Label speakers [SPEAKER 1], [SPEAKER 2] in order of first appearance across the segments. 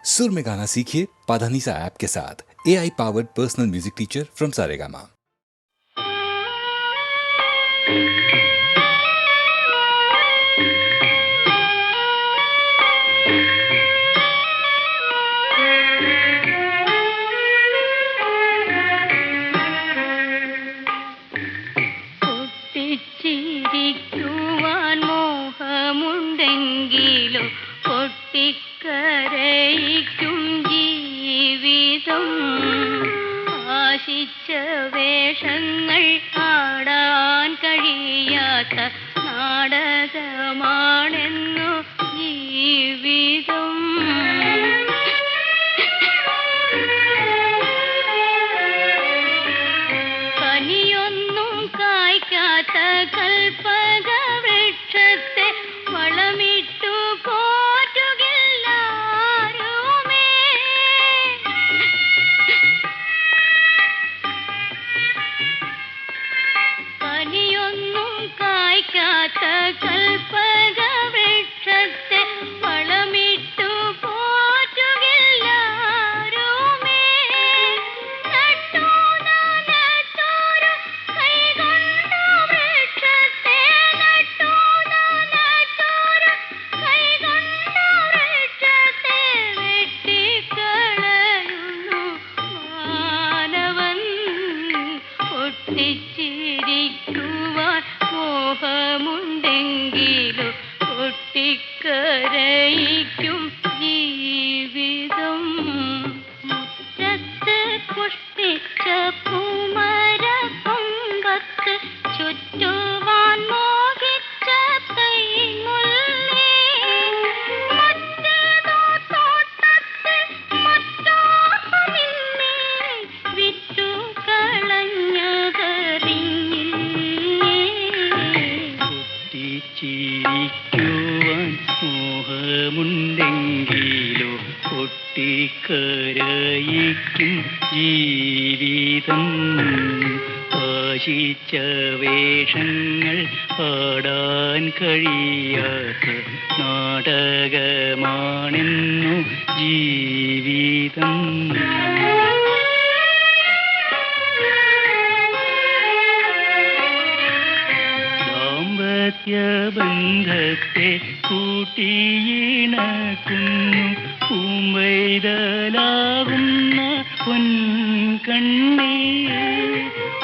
[SPEAKER 1] सुर में गाना सीखिए पाधानीसा ऐप के साथ। AI powered personal music teacher from Saregama.
[SPEAKER 2] ചിരിക്കുവാൻ മോഹമുണ്ടെങ്കിലും പൊട്ടിക്കരയിക്കും ജീവിതം. ആശിച്ച വേഷങ്ങൾ ആടാൻ കഴിയാത്ത നാടകമാണെന്നു ജീവിതം. കനിയൊന്നും കായ്ക്കാത്ത കൽപ്പക വൃക്ഷത്തെ വളമിട്ടു പോറ്റുകില്ലാരുമേ. കനിയൊന്നും കായ്ക്കാത്ത കൽപ്പക വൃക്ഷത്തെ വളമിട്ടു പോറ്റുകില്ലാരുമേ. ചിരിക്കുവാൻ മോഹമുണ്ടെങ്കിലും പൊട്ടിക്കരയിക്കും ജീവിതം. മുറ്റത്ത് പുഷ്പിച്ച പൂമരക്കൊമ്പത്ത് ചുറ്റുവാൻ മോഹിച്ച തൈമുല്ലേ. മറ്റേതോ തോട്ടത്തിൽ മറ്റോർക്കു നിന്നെ വിറ്റു
[SPEAKER 3] ചിരിക്കുവാൻ മോഹമുണ്ടെങ്കിലോ പൊട്ടിക്കരയിക്കും ജീവിതം. ആശിച്ച വേഷങ്ങൾ പാടാൻ കഴിയാത്ത നാടകമാണെന്നു ജീവിതം. ബന്ധത്തെ കൂട്ടിയിണക്കുന്നു പൂമ്പൈതലാകുന്ന പൊൻകണ്ണി.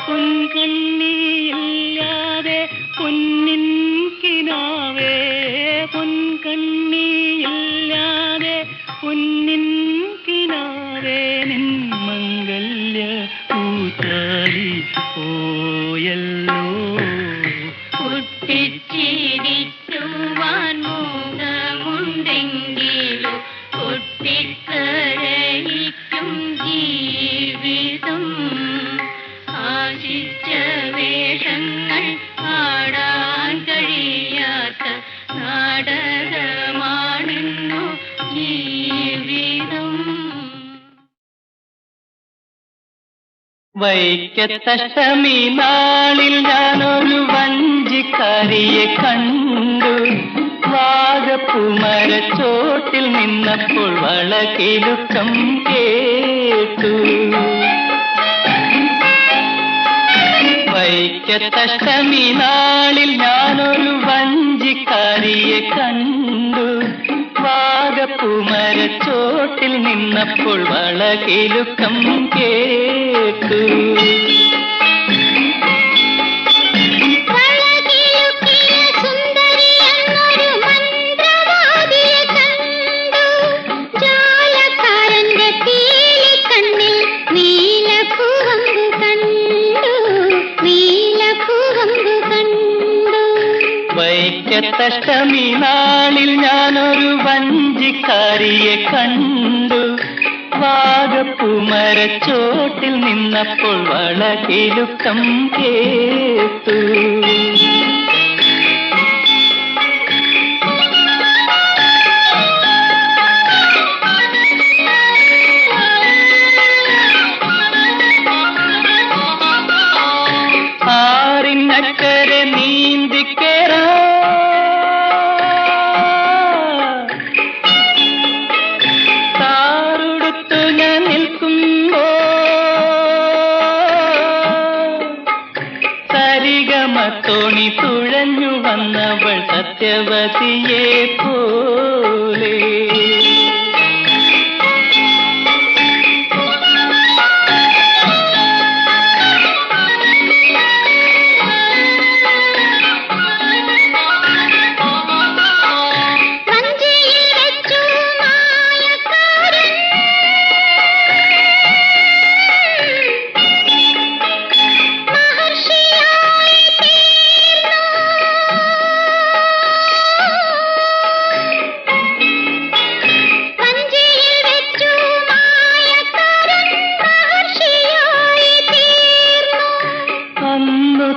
[SPEAKER 3] പൊൻകണ്ണിയില്ലാതെ പൊന്നിൻ കിനാവേ. പൊൻകണ്ണിയില്ലാതെ പൊന്നിൻ കിനാവേ. നിൻ മംഗല്യ പൂത്താലി പോയല്ലോ.
[SPEAKER 2] ചിരിക്കുവാൻ മോഹമുണ്ടെങ്കിലും പൊട്ടിക്കരയിക്കും ജീവിതം. ആശിച്ച വേഷങ്ങൾ ആടാൻ കഴിയാത്ത നാടകമാണെന്നു ജീവിതം.
[SPEAKER 3] വൈക്കത്തഷ്ടമി നാളിൽ ഞാനൊരു വഞ്ചിക്കാരിയെ കണ്ടു. വാഗപ്പൂമരച്ചോട്ടിൽ നിന്നപ്പോൾ വളകിലുക്കം കേട്ടു. വൈക്കത്തഷ്ടമി നാളിൽ ഞാനൊരു വഞ്ചിക്കാരിയെ കണ്ടു. വാഗപ്പൂമരച്ചോട്ടിൽ നിന്നപ്പോൾ വളകിലുക്കം കേട്ടു. വൈക്കത്തഷ്ടമി നാളിൽ ഞാനൊരു വഞ്ചിക്കാരിയെ കണ്ടു. വാഗപ്പൂമരച്ചോട്ടിൽ നിന്നപ്പോൾ വളകിലുക്കം കേട്ടു. ആറിനക്കരെ നീന്തിക്കേറാ തോണി തുഴഞ്ഞു വന്നവൾ സത്യവതിയെ പോലെ.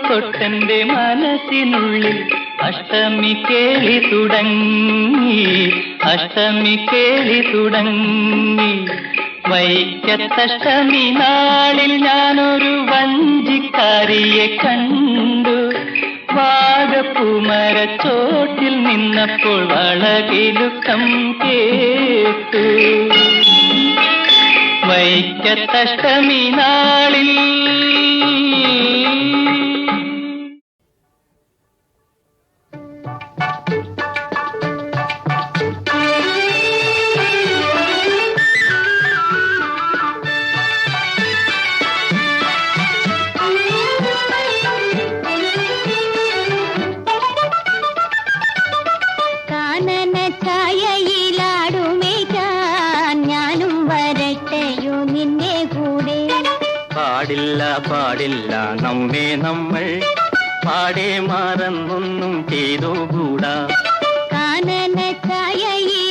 [SPEAKER 3] തൊട്ടെന്റെ മനസ്സിനുള്ളിൽ അഷ്ടമി കേളി തുടങ്ങി, അഷ്ടമി കേളി തുടങ്ങി. വൈക്കത്തഷ്ടമി നാളിൽ ഞാനൊരു വഞ്ചിക്കാരിയെ കണ്ടു. വാഗപ്പൂമരച്ചോട്ടിൽ നിന്നപ്പോൾ വളകിലുക്കം കേട്ടു. വൈക്കത്തഷ്ടമി നാളിൽ പാടില്ല പാടില്ല നമ്മെ നമ്മൾ പാടെ മറന്നൊന്നും ചെയ്തുകൂടാ.
[SPEAKER 2] കാനന ഛായയിലാടുമേക്കാൻ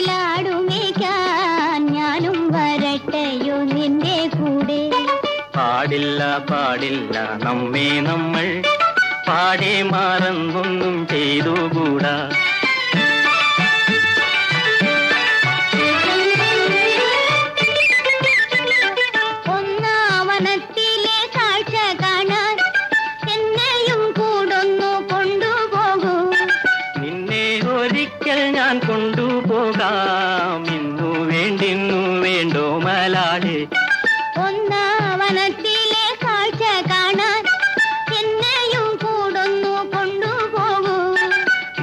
[SPEAKER 2] ഞാനും വരട്ടെയോ നിന്റെ കൂടെ.
[SPEAKER 3] പാടില്ല പാടില്ല നമ്മെ നമ്മൾ പാടെ മറന്നൊന്നും ചെയ്തുകൂടാ. ഞാൻ കൊണ്ടുപോകാം ഇന്നു വേണ്ടിന്നു വേണ്ടോ മലാളെ.
[SPEAKER 2] ഒന്നാവനത്തിലെ കാഴ്ച കാണാൻ എന്നെയും കൂടൊന്നു കൊണ്ടുപോകൂ.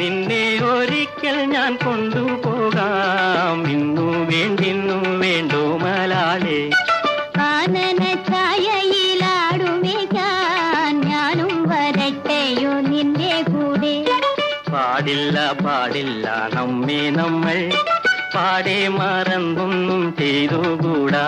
[SPEAKER 3] നിന്നെ ഒരിക്കൽ ഞാൻ കൊണ്ടുപോകാം ഇന്നു വേണ്ടിന്നു വേണ്ടോ മലാളെ.
[SPEAKER 2] കാനന ഛായയിലാടുമേക്കാൻ ഞാനും വരട്ടെയോ നിന്റെ കൂടെ.
[SPEAKER 3] പാടില്ല പാടില്ല നമ്മെ നമ്മൾ പാടെ മറന്നൊന്നും ചെയ്തുകൂടാ.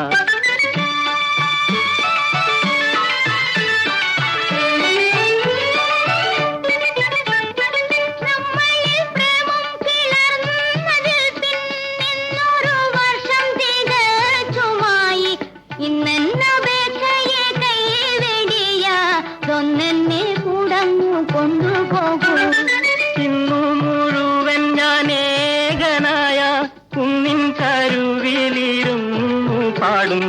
[SPEAKER 2] കൊണ്ടുപോകൂ.
[SPEAKER 3] ഇന്നു മുഴുവൻ ഞാൻ ഏകനായ കുന്നിൻ കരുവിലിരുന്നു പാടും.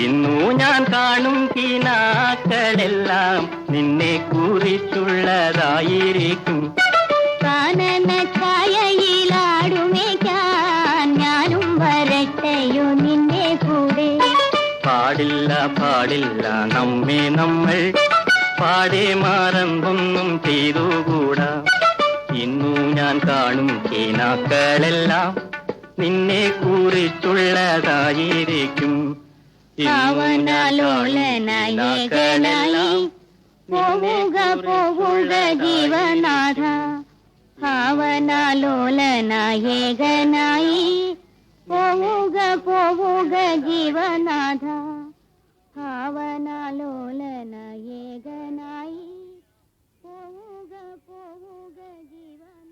[SPEAKER 3] ഇന്നു ഞാൻ കാണും കിനാക്കളെല്ലാം നിന്നെ കുറിച്ചുള്ളതായിരിക്കും.
[SPEAKER 2] കാനന ഛായയിലാടുമേക്കാൻ ഞാനും വരട്ടെയോ നിന്റെ കൂടെ.
[SPEAKER 3] പാടില്ല പാടില്ല നമ്മെ നമ്മൾ പാടെ മറന്നൊന്നും ചെയ്തുകൂടാ. ഇന്നു ഞാൻ കാണും കിനാക്കളെല്ലാം നിന്നെ കുറിച്ചുള്ളതായിരിക്കും.
[SPEAKER 2] ഭാവനാലോലനായേകനായി പോവുക പോവുക ജീവനാഥ. ഭാവനാലോലനായേകനായി പോവുക പോവുക ജീവനാഥ. ഭാവനാലോലനായേകനായി പോവുക പോവുക ജീവനാഥ.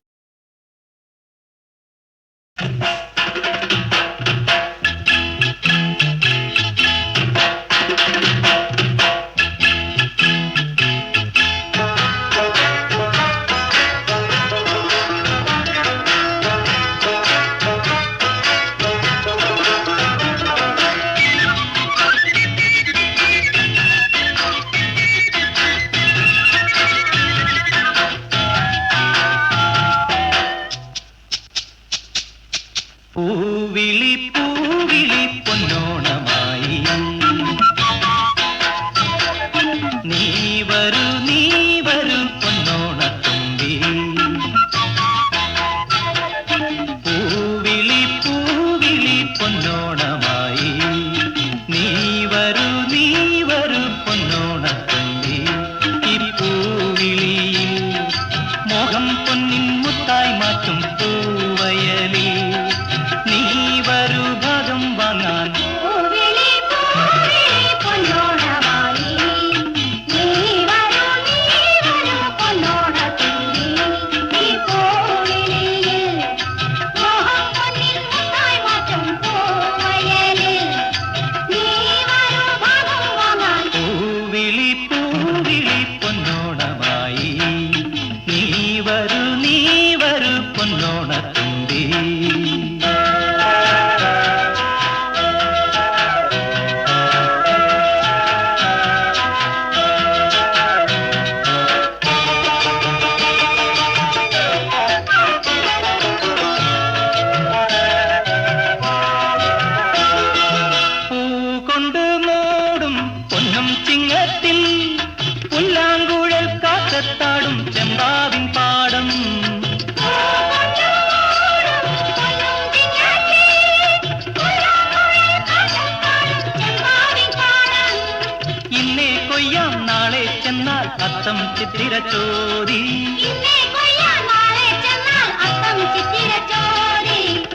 [SPEAKER 3] അത്തം ചിത്തിര ചോരി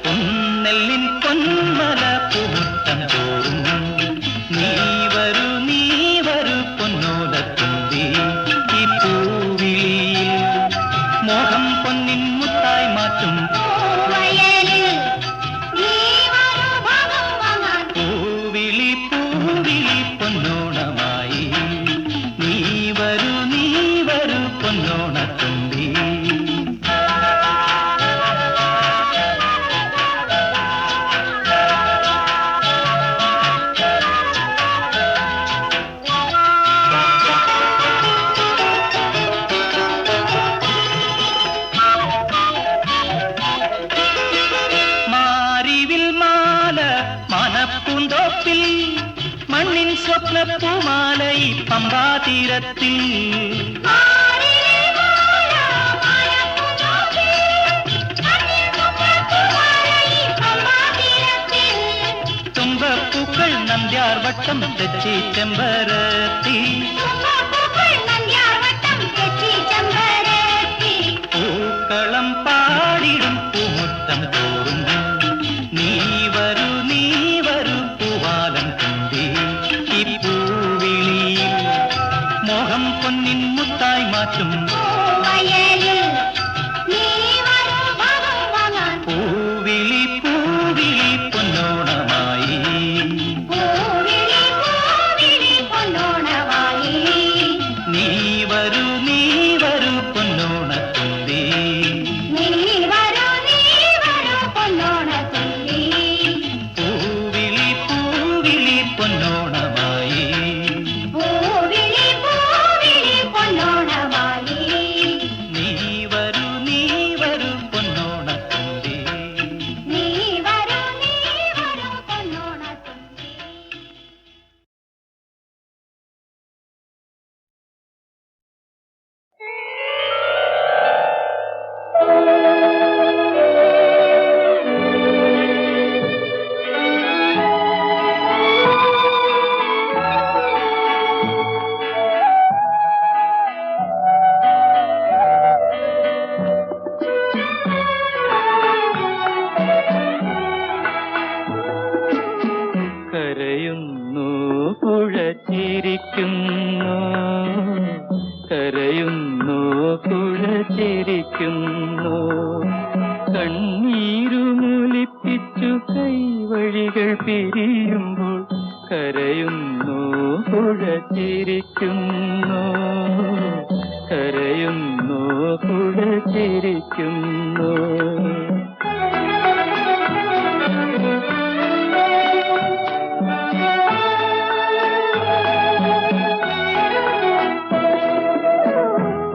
[SPEAKER 3] പൊന്നെല്ലിൻ പൊന്മല പൂമുറ്റം തോറും നീ വരൂ പൊന്നോലത്തുമ്പി ഈ പൂവിളിയിൽ മോഹം പൊന്നിൻ മുത്തായി മാറ്റും പൂവിളി പൊന്നോണമായി നീ വരൂ പൊന്നോണത്തുമ്പി പൂന്തോപ്പിൽ മണ്ണിൻ സ്വപ്നപ്പൂമാലൈ പമ്പാതീരത്തിൽ തുമ്പപ്പൂക്കൾ നന്ദ്യാർവട്ടം തെച്ചി ചെമ്പരത്തി പൂക്കളം പാടിടും പൂമുറ്റം തോറും നീ വരൂ പൂവാലം തുമ്പി ഈ പൂവിളിയിൽ മോഹം പൊന്നിൻ മുത്തായി മാറ്റും പൂവിളി പൊന്നോണമായി നീ വരൂ പൊന്നോണത്തുമ്പി പൊന്നോണമായി നീ വരൂ പൊന്നോണത്തുമ്പി കരയുന്നു പുഴ ചിരിക്കുന്നു കണ്ണീരുമൊലിപ്പിച്ചു കൈവഴികൾ പിരിയുമ്പോൾ കരയുന്നു പുഴ ചിരിക്കുന്നു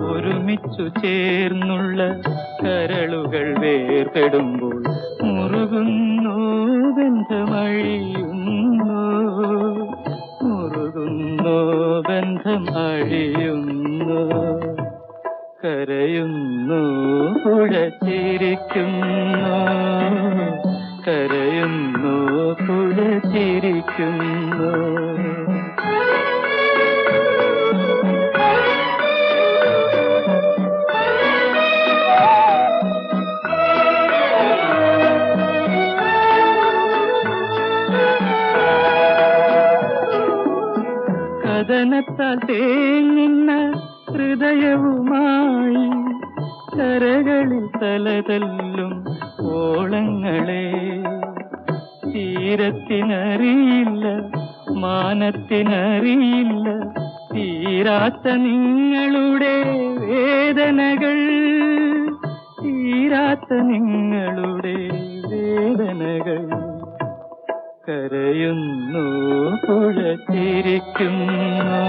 [SPEAKER 3] ഒരുമിച്ചു ചേർന്നുള്ള കരളുകൾ വേർപെടുമ്പോൾ മുറുകുന്നു ബന്ധം അഴിയുന്നു കരയുന്നു പുഴ ചിരിക്കുന്നു കഥനത്താൽ തേങ്ങുന്ന ഹൃദയവുമായി കരകളിൽ തലതല്ലും ഓളങ്ങളെ തീരത്തിനറിയില്ല മാനത്തിനറിയില്ല തീരാത്ത നിങ്ങളുടെ വേദനകൾ കരയുന്നു പുഴ ചിരിക്കുന്നു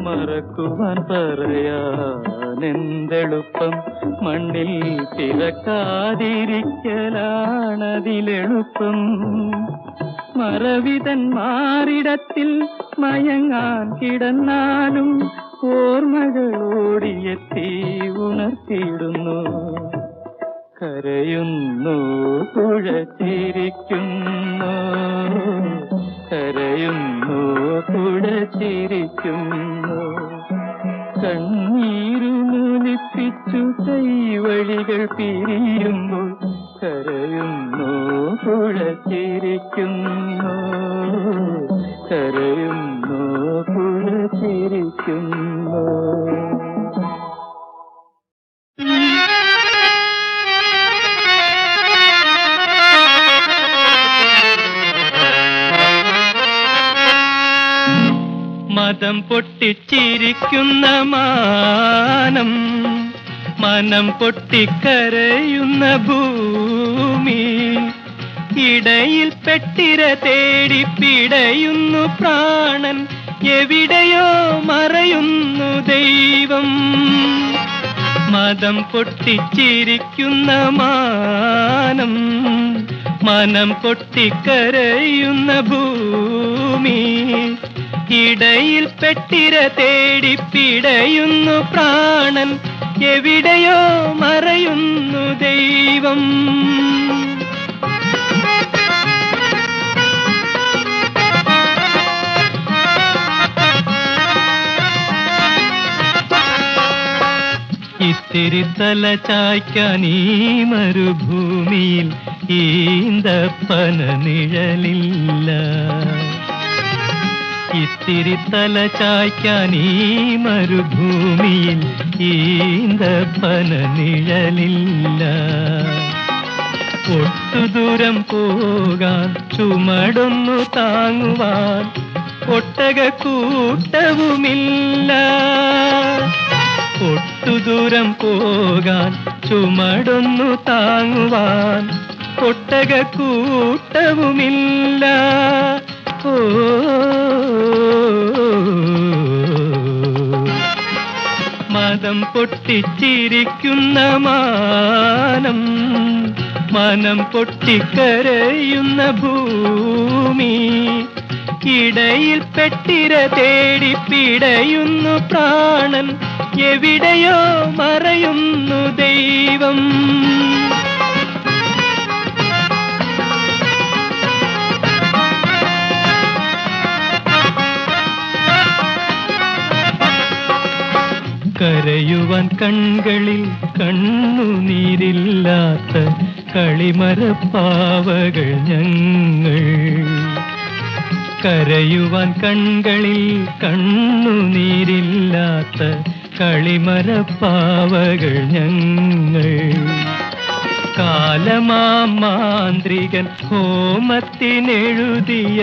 [SPEAKER 3] മറക്കുവാൻ പറയാൻ എന്തെളുപ്പം മണ്ണിൽ പിറക്കാതിരിക്കലാണതിലെളുപ്പം. മറവിതൻ മാറിടത്തിൽ മയങ്ങാൻ കിടന്നാലും ഓർമ്മകളോടിയെത്തി ഉണർത്തിയിടുന്നു. കരയുന്നു പുഴ ചിരിക്കുന്നു, കരയുന്നു പുഴ ചിരിക്കുന്നു. കണ്ണീരുമൊലിപ്പിച്ചു കൈവഴികൾ പിരിയുമ്പോൾ കരയുന്നു പുഴ ചിരിക്കുന്നു, കരയുന്നു പുഴ ചിരിക്കുന്നു. മതം പൊട്ടിച്ചിരിക്കുന്ന മാനം, മനം പൊട്ടിക്കരയുന്ന ഭൂമി, ഇടയിൽ പെട്ടിര തേടി പിടയുന്നു പ്രാണൻ, എവിടെയോ മറയുന്നു ദൈവം. മതം പൊട്ടിച്ചിരിക്കുന്ന മാനം, മനം പൊട്ടിക്കരയുന്ന ഭൂമി, ഇടയിൽ പെട്ടിര തേടി പിടയുന്നു പ്രാണൻ, എവിടെയോ മറയുന്നു ദൈവം. ഇത്തിരി തല ചായ്ക്കാൻ ഈ മരുഭൂമിയിൽ ഈന്തപ്പന നിഴലില്ല. ഇത്തിരി തല ചായ്ക്കാൻ ഈ മരുഭൂമിയിൽ ഈന്തപ്പന നിഴലില്ല. ഒട്ടുദൂരം പോകാൻ ചുമടൊന്നു താങ്ങുവാൻ ഒട്ടകക്കൂട്ടവുമില്ല. ഒട്ടുദൂരം പോകാൻ ചുമടൊന്നു താങ്ങുവാൻ ഒട്ടകക്കൂട്ടവുമില്ല. ഓ മതം പൊട്ടിച്ചിരിക്കുന്ന മാനം, മനം പൊട്ടിക്കരയുന്ന ഭൂമി, ഇടയിൽ പെട്ടിര തേടി പിടയുന്നു പ്രാണൻ, എവിടെയോ മറയുന്നു ദൈവം. കരയുവാൻ കൺകളിൽ കണ്ണുനീരില്ലാത്ത കളിമരപ്പാവകൾ ഞങ്ങൾ. കരയുവാൻ കൺകളിൽ കണ്ണുനീരില്ലാത്ത കളിമരപ്പാവകൾ ഞങ്ങൾ. കാലമാം മാന്ത്രികൻ ഹോമത്തിനെഴുതിയ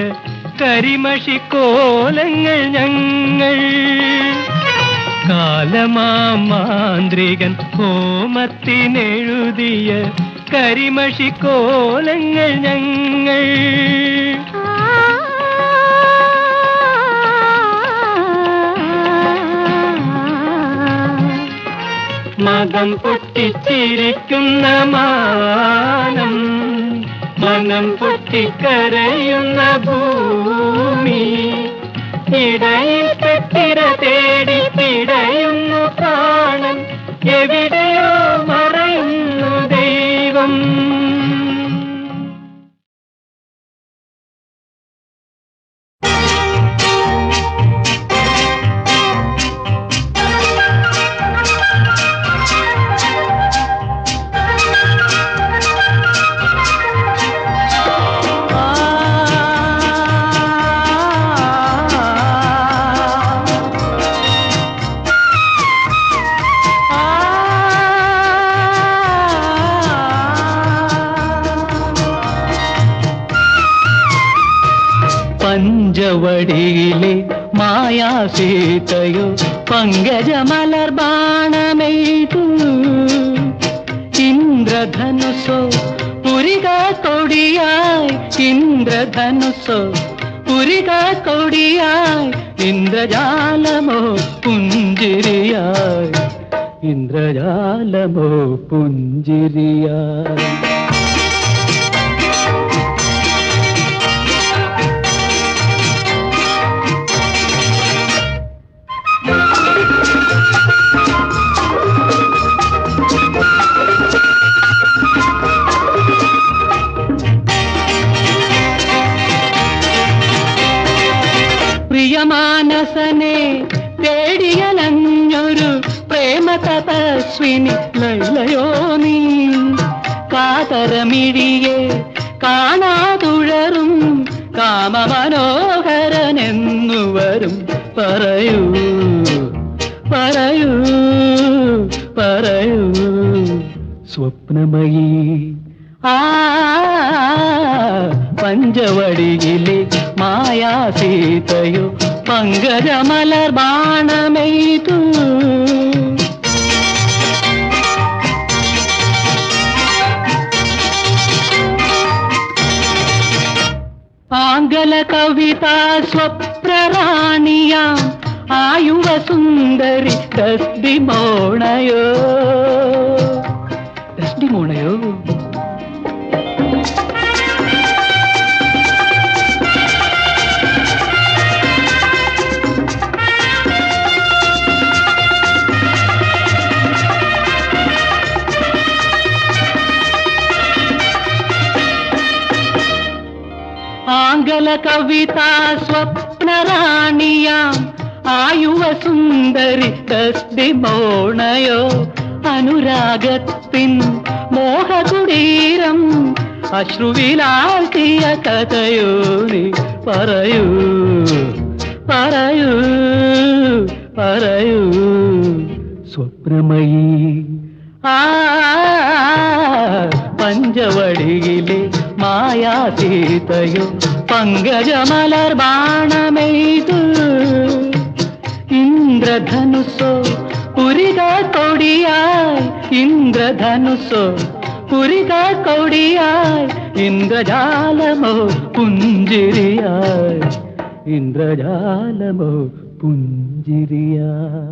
[SPEAKER 3] കരിമഷിക്കോലങ്ങൾ ഞങ്ങൾ. കാലമാം മാന്ത്രികൻ ഹോമത്തിനെഴുതിയ കരിമഷിക്കോലങ്ങൾ ഞങ്ങൾ. മതം പൊട്ടിച്ചിരിക്കുന്ന മാനം, മനം പൊട്ടിക്കരയുന്ന ഭൂമി, ഇടയിൽ പെട്ടിര തേടി പിടയുന്നു പ്രാണൻ, എവിടെയോ മറയുന്നു ദൈവം. പഞ്ചവടിയിലെ മായാസീതയോ പങ്കജമലർബാണമെയ്തു. ഇന്ദ്രധനുസോ പുരിക കൊടിയായി, ഇന്ദ്രധനുസോ പുരിക കൊടിയായി, ഇന്ദ്രജാലമോ പുഞ്ചിരിയായി. ഇന്ദ്രജാലമോ പുഞ്ചിരിയായി. പ്രിയമാനസനെ തേടിയലഞ്ഞൊരു പ്രേമ തപസ്വിനി ലൈലയോ നീ. കാതരമിഴിയെ കാണാതുഴറും കാമമനോഹരനെന്നു വരും. പറയൂ പറയൂ പറയൂ സ്വപ്നമയീ. പഞ്ചവടിയിലെ മായാസീതയോ പങ്കജമലർ ബാണമെയ്തു. ആംഗല കവിതാ സ്വപ്നറാണിയാം ആയുവ സുന്ദരി ഡസ്ഡിമോണയോ ഡസ്ഡിമോണയോ. ആംഗല കവിതാ സ്വപ്നറാണിയാം ആയുവ സുന്ദരി ഡസ്ഡിമോണയോ. അനുരാഗത്തിൻ മോഹകുടീരം അശ്രുവിലാഴ്ത്തിയ കഥയോ നീ. പറയൂ പറയൂ പറയൂ സ്വപ്നമയീ. പഞ്ചവടിയിലെ മായാസീതയോ പങ്കജമലർ ബാണമെയ്തു. ഇന്ദ്രധനുസോ പുരിക കൊടിയായി ഇന്ദ്രധനുസോ പുരിക കൊടിയായി. ഇന്ദ്രജാലമോ പുഞ്ചിരിയായി ഇന്ദ്രജാലമോ പുഞ്ചിരിയായി.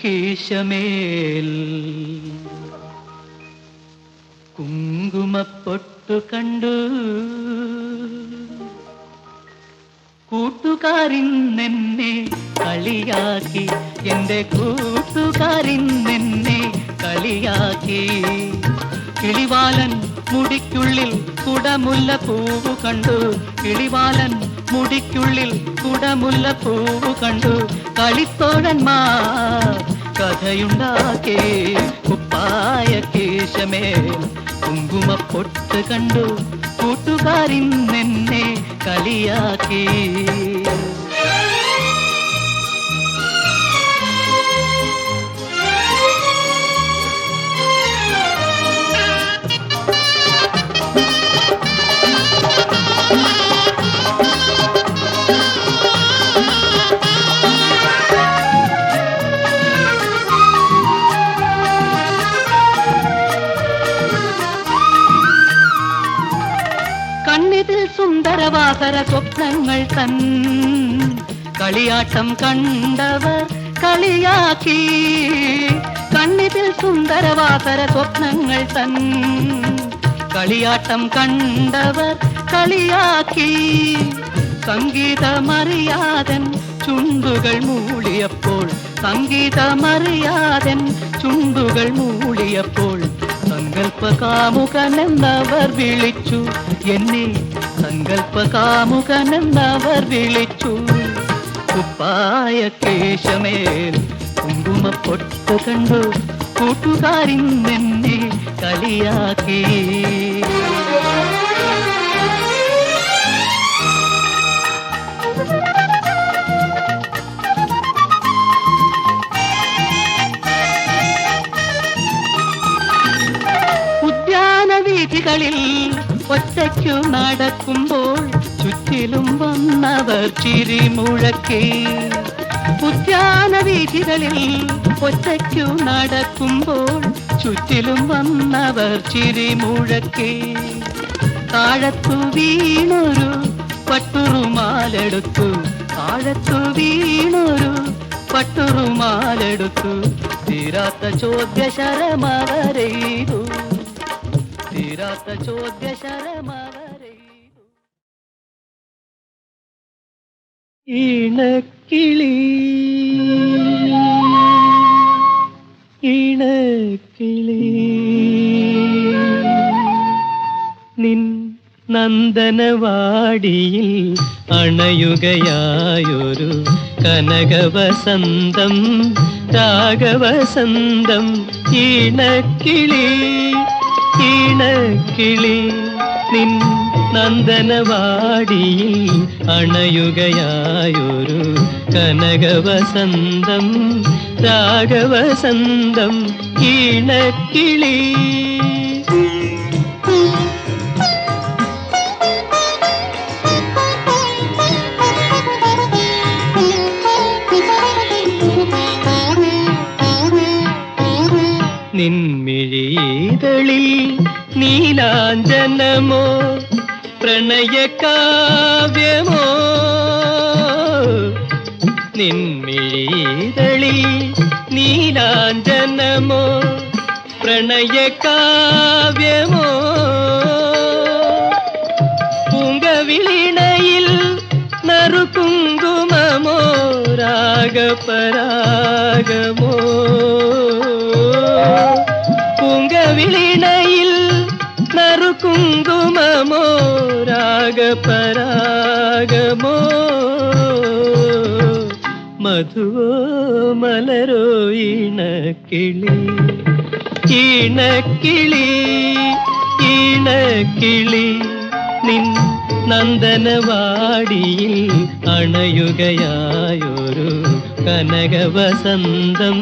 [SPEAKER 3] കേശമേൽ കുങ്കുമപ്പൊട്ടു കണ്ടു. കൂട്ടുകാരിന്നെന്നെ കളിയാക്കി എന്റെ കൂട്ടുകാരിന്നെന്നെ കളിയാക്കി. കിളിവാലൻ മുടിക്കുള്ളിൽ കുടമുല്ല പൂവ് കണ്ടു. കിളിവാലൻ മുടിക്കുള്ളിൽ കുടമുല്ല പൂവ് കണ്ടു. കളിത്തോഴന്മാർ കഥയുണ്ടാക്കേ. കുപ്പായ കേശമേൽ കുങ്കുമപ്പൊട്ട് കണ്ടു. കൂട്ടുകാരിന്നെന്നെ കളിയാക്കി. കണ്ണിതിൽ സുന്ദരവാസര സ്വപ്നങ്ങൾ തൻ കളിയാട്ടം കണ്ടവർ കളിയാക്കി. കണ്ണിതിൽ സുന്ദരവാസര സ്വപ്നങ്ങൾ തൻ കളിയാട്ടം കണ്ടവർ കളിയാക്കി. സംഗീതമറിയാതൻ ചുണ്ടുകൾ മൂളിയപ്പോൾ സംഗീതമറിയാതൻ ചുണ്ടുകൾ മൂളിയപ്പോൾ സങ്കൽപ്പകാമുകനെന്നവർ വിളിച്ചു എന്നെ. സങ്കൽപ്പകാമുകനെന്നവർ വിളിച്ചു. കുപ്പായ കേശമേൽ കുങ്കുമപ്പൊട്ട് കണ്ടു. കൂട്ടുകാരിന്നെന്നെ കളിയാക്കി. ഒറ്റയ്ക്കു നടക്കുമ്പോൾ ചുറ്റിലും വന്നവർ ചിരിമുഴക്കി. ഉദ്യാന വീഥികളിൽ ഒറ്റയ്ക്കു നടക്കുമ്പോൾ ചുറ്റിലും വന്നവർ ചിരിമുഴക്കി. താഴത്തു വീണൊരു പട്ടുറുമാലെടുത്തു, താഴത്തു വീണൊരു പട്ടുറുമാലെടുത്തു. തീരാത്ത ചോദ്യശരമവരെയ്തു, തീരാത്ത ചോദ്യശരമവരെയ്തു. ഇണക്കിളി ഇണക്കിളി നിൻ നന്ദനവാടിയിൽ അണയുകയായൊരു കനകവസന്തം, രാഗവസന്തം. ഇണക്കിളി ഇണക്കിളി നിൻ നന്ദനവാടിയിൽ അണയുകയായൊരു കനകവസന്തം, രാഗവസന്തം. ഇണക്കിളി നിൻമിഴിതളിൽ നീലാഞ്ജനമോ പ്രണയകാവ്യമോ, നിൻമിഴിതളിൽ നീലാഞ്ജനമോ പ്രണയകാവ്യമോ. പൂങ്കവിളിണയിൽ നറുകുങ്കുമമോ രാഗപരാഗമോ. പൂങ്കവിളിണയിൽ നറുകുങ്കുമമോ രാഗപരാഗമോ. മധുവോ മലരോ ഇണക്കിളി ഇണക്കിളി ഇണക്കിളി നിൻ നന്ദനവാടിയിൽ അണയുകയായൊരു കനകവസന്തം,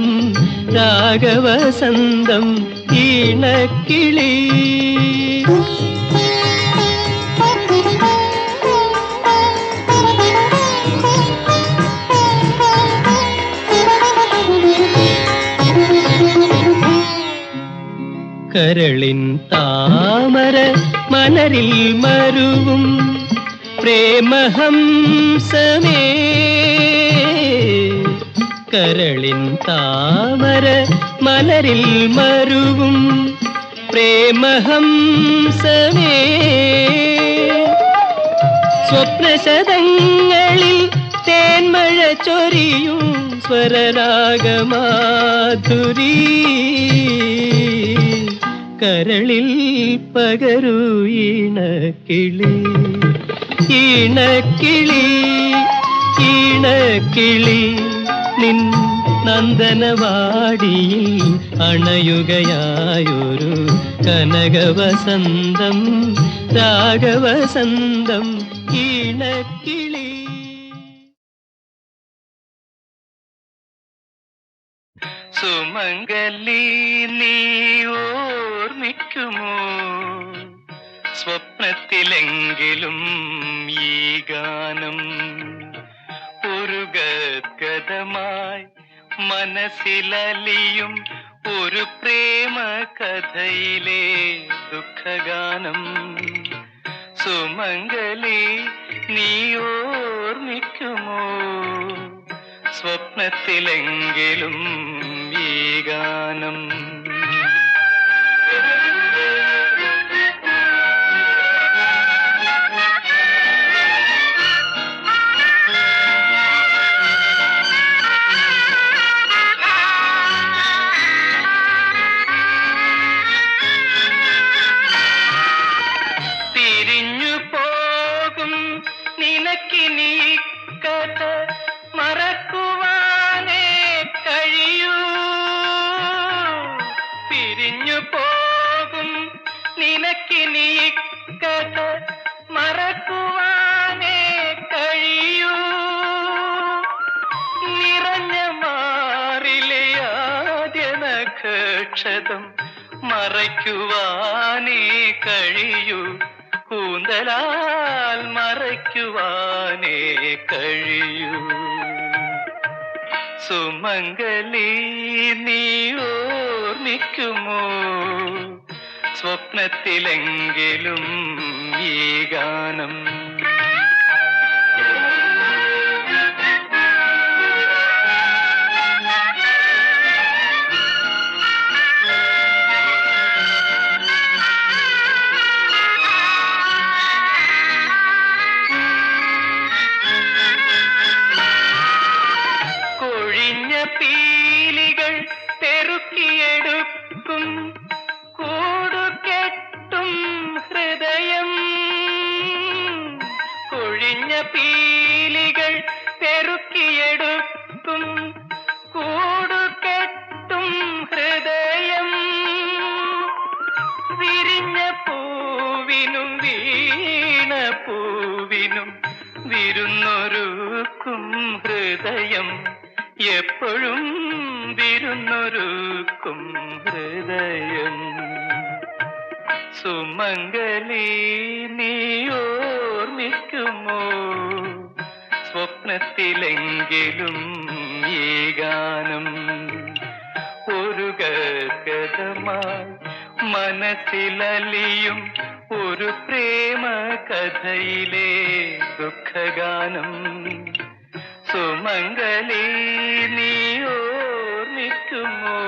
[SPEAKER 3] രാഗവസന്തം. ഇണക്കിളി കരളിൻ താമര മലരിൽ മരുവും പ്രേമഹംസമേ, കരളിൻ താമര മലരിൽ മരുവും പ്രേമഹംസമേ. സ്വപ്നശതങ്ങളിൽ തേന്മഴ ചൊരിയും സ്വരരാഗമാധുരീ. കരളിൽ പകരൂ ഇണക്കിളി ഇണക്കിളി ഇണക്കിളി നിൻ നന്ദനവാടിയിൽ അണയുകയായൊരു കനകവസന്തം, രാഗവസന്തം. ഇണക്കിളി സുമംഗലി നീ ഓർമ്മിക്കുമോ സ്വപ്നത്തിലെങ്കിലും ഈ ഗാനം? ഒരു ഗദ്ഗതമായി മനസ്സിലലിയും ഒരു പ്രേമ കഥയിലെ ദുഃഖഗാനം. സുമംഗലി നീ ഓർമ്മിക്കുമോ സ്വപ്നത്തിലെങ്കിലും ഈ ഗാനം? തിരിഞ്ഞു പോകും നിനക്കിനി കഥ മറക്കുവാനേ കഴിയൂ. പിരിഞ്ഞു പോകും നിനക്കിനി കഥ മറക്കുവാനേ കഴിയൂ. നിറഞ്ഞ മാറിലെ ആദ്യ നഖക്ഷതം മറയ്ക്കുവാനേ കഴിയൂ. കൂന്തലാൽ മറയ്ക്കുവാനേ കഴിയൂ. സുമംഗലി നീ ഓർമ്മിക്കുമോ സ്വപ്നത്തിലെങ്കിലും ഈ ഗാനം? കൊഴിഞ്ഞ പീലികൾ പെറുക്കിയെടുക്കും കൂടുകെട്ടും ഹൃദയം. കൊഴിഞ്ഞ പീലികൾ പെറുക്കിയെടുക്കും കൂടുകെട്ടും ഹൃദയം. വിരിഞ്ഞ പൂവിനും വീണ പൂവിനും വിരുന്നൊരുക്കും ഹൃദയം. എപ്പോഴും വിരുന്നൊരുക്കും ഹൃദയം. സുമംഗലി നീ ഓർമ്മിക്കുമോ സ്വപ്നത്തിലെങ്കിലും ഈ ഗാനം? ഒരു ഗദ്ഗതമായി മനസ്സിലലിയും ഒരു പ്രേമ കഥയിലെ ദുഃഖഗാനം. സുമംഗലി നീ ഓർമ്മിക്കുമോ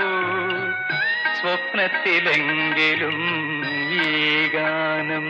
[SPEAKER 3] സ്വപ്നത്തിലെങ്കിലും ഈ ഗാനം?